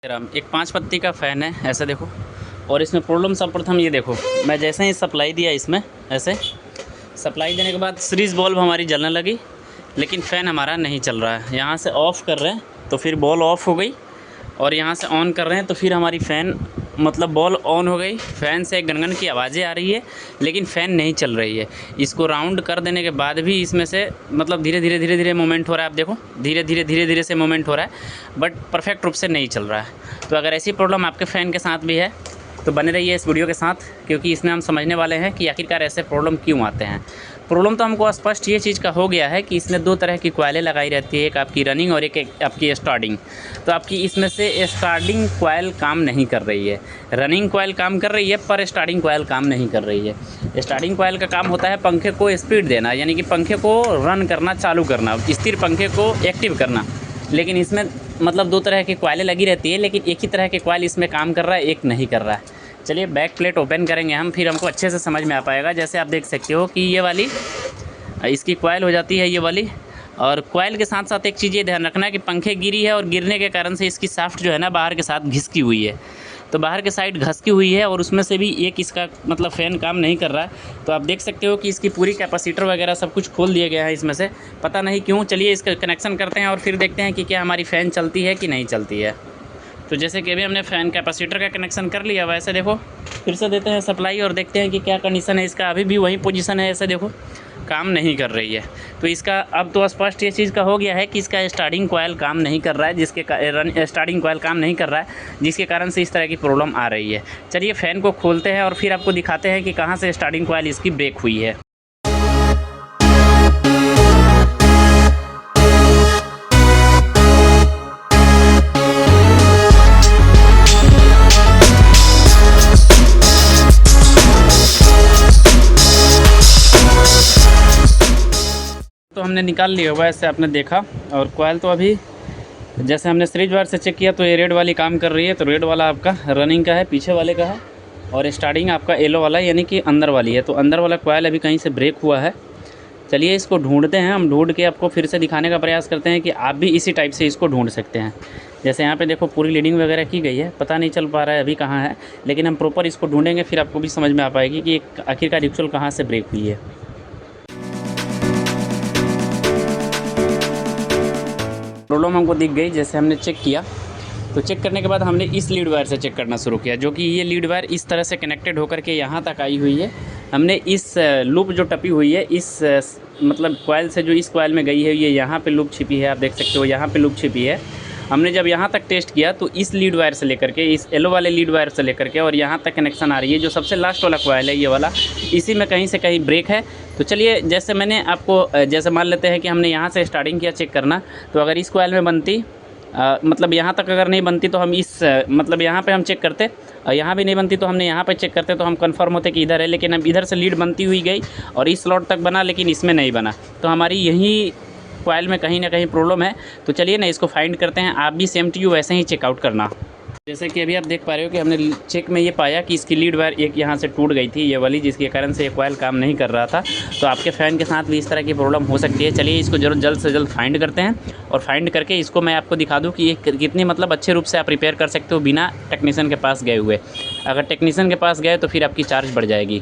एक 5 पत्ती का फ़ैन है, ऐसा देखो। और इसमें प्रॉब्लम सर्वप्रथम ये देखो, मैं जैसे ही सप्लाई दिया इसमें, ऐसे सप्लाई देने के बाद सीरीज़ बल्ब हमारी जलने लगी, लेकिन फ़ैन हमारा नहीं चल रहा है। यहाँ से ऑफ़ कर रहे हैं तो फिर बॉल ऑफ़ हो गई, और यहाँ से ऑन कर रहे हैं तो फिर हमारी फ़ैन मतलब बॉल ऑन हो गई। फ़ैन से गनगन की आवाज़ें आ रही है, लेकिन फ़ैन नहीं चल रही है। इसको राउंड कर देने के बाद भी इसमें से मतलब धीरे धीरे मूवमेंट हो रहा है। आप देखो धीरे धीरे से मूवमेंट हो रहा है, बट परफेक्ट रूप से नहीं चल रहा है। तो अगर ऐसी प्रॉब्लम आपके फ़ैन के साथ भी है तो बने रहिए इस वीडियो के साथ, क्योंकि इसमें हम समझने वाले हैं कि आखिरकार ऐसे प्रॉब्लम क्यों आते हैं। प्रॉब्लम तो हमको स्पष्ट ये चीज़ का हो गया है कि इसमें 2 तरह की कॉइलें लगाई रहती है, एक आपकी रनिंग और एक आपकी स्टार्टिंग। तो आपकी इसमें से स्टार्टिंग कॉइल काम नहीं कर रही है, रनिंग कॉइल काम कर रही है, पर स्टार्टिंग कॉइल काम नहीं कर रही है। स्टार्टिंग कॉइल का काम होता है पंखे को स्पीड देना, यानी कि पंखे को रन करना, चालू करना, स्थिर पंखे को एक्टिव करना। लेकिन इसमें मतलब 2 तरह की कॉइलें लगी रहती है, लेकिन एक ही तरह के कॉइल इसमें काम कर रहा है, एक नहीं कर रहा है। चलिए बैक प्लेट ओपन करेंगे हम, फिर हमको अच्छे से समझ में आ पाएगा। जैसे आप देख सकते हो कि ये वाली इसकी कॉइल हो जाती है, ये वाली। और कॉइल के साथ साथ एक चीज़ ये ध्यान रखना है कि पंखे गिरी है और गिरने के कारण से इसकी शाफ्ट जो है ना बाहर के साथ घिसकी हुई है। तो बाहर के साइड घसकी हुई है और उसमें से भी एक इसका मतलब फ़ैन काम नहीं कर रहा है। तो आप देख सकते हो कि इसकी पूरी कैपेसिटर वगैरह सब कुछ खोल दिया गया है इसमें से, पता नहीं क्यों। चलिए इसका कनेक्शन करते हैं और फिर देखते हैं कि क्या हमारी फ़ैन चलती है कि नहीं चलती है। तो जैसे कि अभी हमने फ़ैन कैपेसिटर का कनेक्शन कर लिया, वैसे देखो फिर से देते हैं सप्लाई और देखते हैं कि क्या कंडीशन है इसका। अभी भी वही पोजीशन है, ऐसे देखो काम नहीं कर रही है। तो इसका अब तो स्पष्ट ये चीज़ का हो गया है कि इसका स्टार्टिंग कॉइल काम नहीं कर रहा है, स्टार्टिंग कॉइल काम नहीं कर रहा है, जिसके कारण से इस तरह की प्रॉब्लम आ रही है। चलिए फ़ैन को खोलते हैं और फिर आपको दिखाते हैं कि कहाँ से स्टार्टिंग कॉइल इसकी ब्रेक हुई है। तो हमने निकाल लिया हुआ है, ऐसे आपने देखा। और कॉइल तो अभी जैसे हमने सीरीज वायर से चेक किया तो ये रेड वाली काम कर रही है, तो रेड वाला आपका रनिंग का है, पीछे वाले का है। और स्टार्टिंग आपका येलो वाला यानी कि अंदर वाली है। तो अंदर वाला कॉइल अभी कहीं से ब्रेक हुआ है। चलिए इसको ढूंढते हैं हम, ढूंढ के आपको फिर से दिखाने का प्रयास करते हैं कि आप भी इसी टाइप से इसको ढूंढ सकते हैं। जैसे यहाँ पे देखो पूरी लीडिंग वगैरह की गई है, पता नहीं चल पा रहा है अभी कहाँ है, लेकिन हम प्रॉपर इसको ढूंढेंगे, फिर आपको भी समझ में आ पाएगी कि आखिरकार एक्चुअल कहाँ से ब्रेक हुई है। प्रॉब्लम हमको दिख गई। जैसे हमने चेक किया तो चेक करने के बाद हमने इस लीड वायर से चेक करना शुरू किया, जो कि ये लीड वायर इस तरह से कनेक्टेड होकर के यहाँ तक आई हुई है। हमने इस लूप जो टपी हुई है इस मतलब कॉइल से, जो इस कॉइल में गई है, ये यहाँ पे लूप छिपी है, आप देख सकते हो यहाँ पे लूप छिपी है। हमने जब यहाँ तक टेस्ट किया तो इस लीड वायर से लेकर के, इस येलो वाले लीड वायर से लेकर के और यहाँ तक कनेक्शन आ रही है। जो सबसे लास्ट वाला कॉइल है ये वाला, इसी में कहीं से कहीं ब्रेक है। तो चलिए जैसे मैंने आपको जैसे मान लेते हैं कि हमने यहाँ से स्टार्टिंग किया चेक करना, तो अगर इस कॉइल में बनती मतलब यहाँ तक अगर नहीं बनती तो हम इस मतलब यहाँ पे हम चेक करते, और यहाँ भी नहीं बनती तो हमने यहाँ पे चेक करते, तो हम कंफर्म होते कि इधर है। लेकिन अब इधर से लीड बनती हुई गई और इस स्लॉट तक बना, लेकिन इसमें नहीं बना। तो हमारी यही कॉइल में कहीं ना कहीं प्रॉब्लम है। तो चलिए ना इसको फाइंड करते हैं। आप भी सेम टू यू वैसे ही चेकआउट करना। जैसे कि अभी आप देख पा रहे हो कि हमने चेक में ये पाया कि इसकी लीड वायर एक यहाँ से टूट गई थी, ये वाली, जिसके कारण से ये कॉइल काम नहीं कर रहा था। तो आपके फ़ैन के साथ भी इस तरह की प्रॉब्लम हो सकती है। चलिए इसको जल्द से जल्द फाइंड करते हैं, और फाइंड करके इसको मैं आपको दिखा दूँ कि ये कितनी मतलब अच्छे रूप से आप रिपेयर कर सकते हो बिना टेक्नीशियन के पास गए हुए। अगर टेक्नीशियन के पास गए तो फिर आपकी चार्ज बढ़ जाएगी।